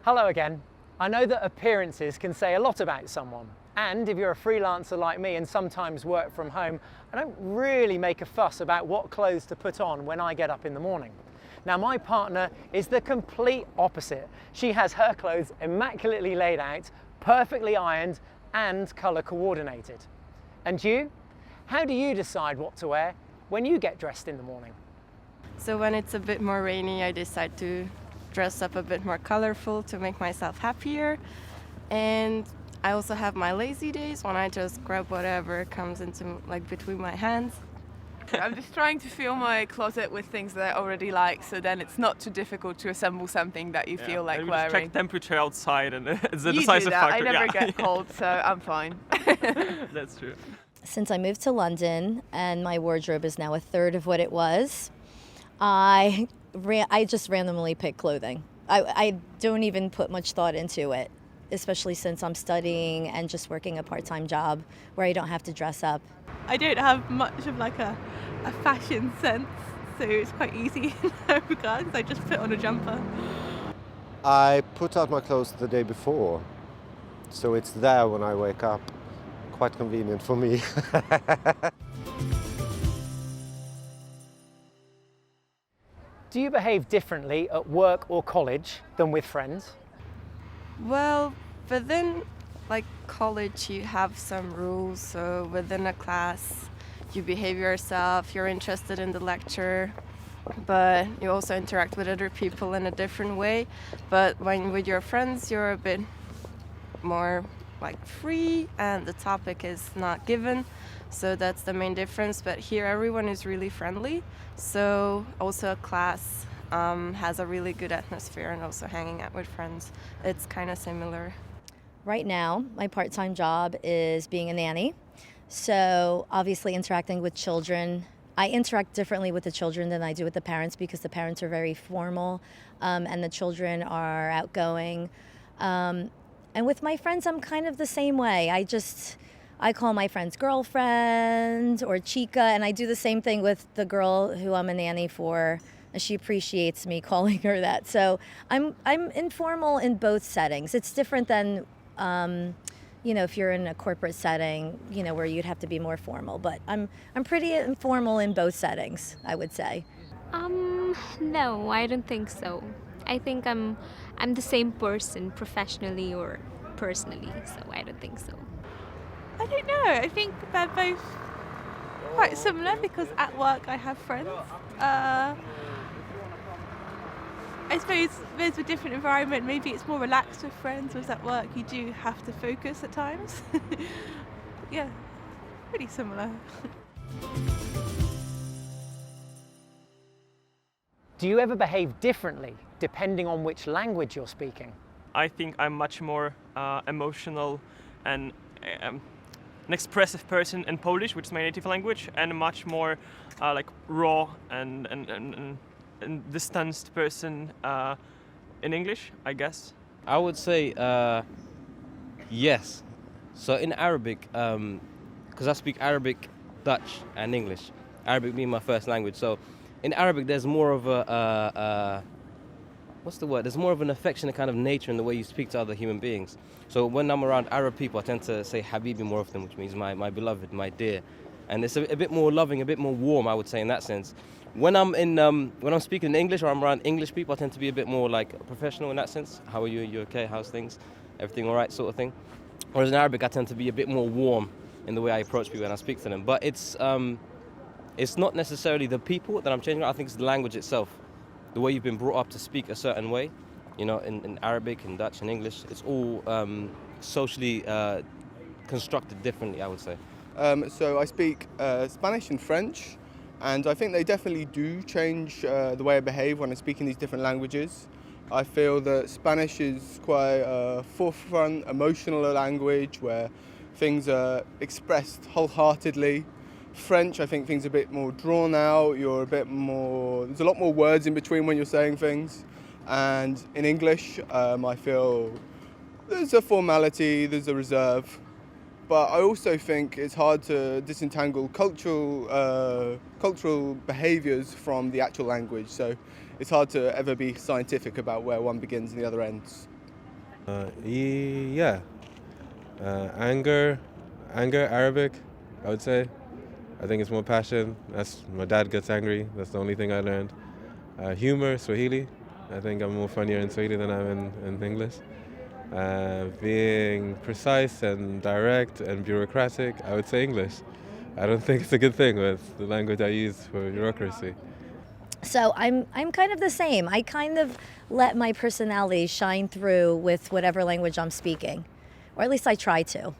Hello again. I know that appearances can say a lot about someone, and if you're a freelancer like me and sometimes work from home, I don't really make a fuss about what clothes to put on when I get up in the morning. Now my partner is the complete opposite. She has her clothes immaculately laid out, perfectly ironed and colour coordinated. And you? How do you decide what to wear when you get dressed in the morning? So when it's a bit more rainy, I decide to dress up a bit more colorful to make myself happier. And I also have my lazy days when I just grab whatever comes into between my hands. I'm just trying to fill my closet with things that I already like, so then it's not too difficult to assemble something that you feel like Maybe wearing. just check temperature outside, and it's a You decisive do that. factor. I never yeah. get cold, so I'm fine. That's true. Since I moved to London and my wardrobe is now a third of what it was, I just randomly pick clothing. I don't even put much thought into it, especially since I'm studying and just working a part-time job where I don't have to dress up. I don't have much of a fashion sense, so it's quite easy in that regard. I just put on a jumper. I put out my clothes the day before, so it's there when I wake up. Quite convenient for me. Do you behave differently at work or college than with friends? Well, within college, you have some rules. So within a class, you behave yourself, you're interested in the lecture, but you also interact with other people in a different way. But when with your friends, you're a bit more free, and the topic is not given. So that's the main difference. But here, everyone is really friendly. So also a class has a really good atmosphere, and also hanging out with friends, it's kind of similar. Right now, my part-time job is being a nanny. So obviously interacting with children, I interact differently with the children than I do with the parents because the parents are very formal and the children are outgoing. And with my friends, I'm kind of the same way. I call my friends girlfriend or chica, and I do the same thing with the girl who I'm a nanny for. And she appreciates me calling her that. So I'm informal in both settings. It's different than, if you're in a corporate setting, where you'd have to be more formal. But I'm pretty informal in both settings, I would say. No, I don't think so. I think I'm the same person professionally or personally, so I don't think so. I don't know. I think they're both quite similar because at work I have friends. I suppose there's a different environment. Maybe it's more relaxed with friends, whereas at work you do have to focus at times. Yeah, pretty similar. Do you ever behave differently depending on which language you're speaking? I think I'm much more emotional and an expressive person in Polish, which is my native language, and much more raw and distanced person in English, I guess. I would say yes. So in Arabic, because I speak Arabic, Dutch, and English. Arabic being my first language. So in Arabic, there's more of There's more of an affectionate kind of nature in the way you speak to other human beings. So when I'm around Arab people, I tend to say Habibi more often, which means my beloved, my dear. And it's a bit more loving, a bit more warm, I would say, in that sense. When I'm speaking in English or I'm around English people, I tend to be a bit more professional in that sense. How are you? You okay? How's things? Everything all right, sort of thing. Whereas in Arabic, I tend to be a bit more warm in the way I approach people and I speak to them. But it's not necessarily the people that I'm changing. I think it's the language itself, the way you've been brought up to speak a certain way. In Arabic, in Dutch, and English, it's all socially constructed differently, I would say. So I speak Spanish and French, and I think they definitely do change the way I behave when I speak in these different languages. I feel that Spanish is quite a forefront, emotional language where things are expressed wholeheartedly. French, I think things are a bit more drawn out, there's a lot more words in between when you're saying things. And in English, I feel there's a formality, there's a reserve. But I also think it's hard to disentangle cultural behaviours from the actual language. So it's hard to ever be scientific about where one begins and the other ends. Yeah. Anger, Arabic, I would say. I think it's more passion. My dad gets angry. That's the only thing I learned. Humor, Swahili. I think I'm more funnier in Swahili than I am in English. Being precise and direct and bureaucratic, I would say English. I don't think it's a good thing with the language I use for bureaucracy. So I'm kind of the same. I kind of let my personality shine through with whatever language I'm speaking, or at least I try to.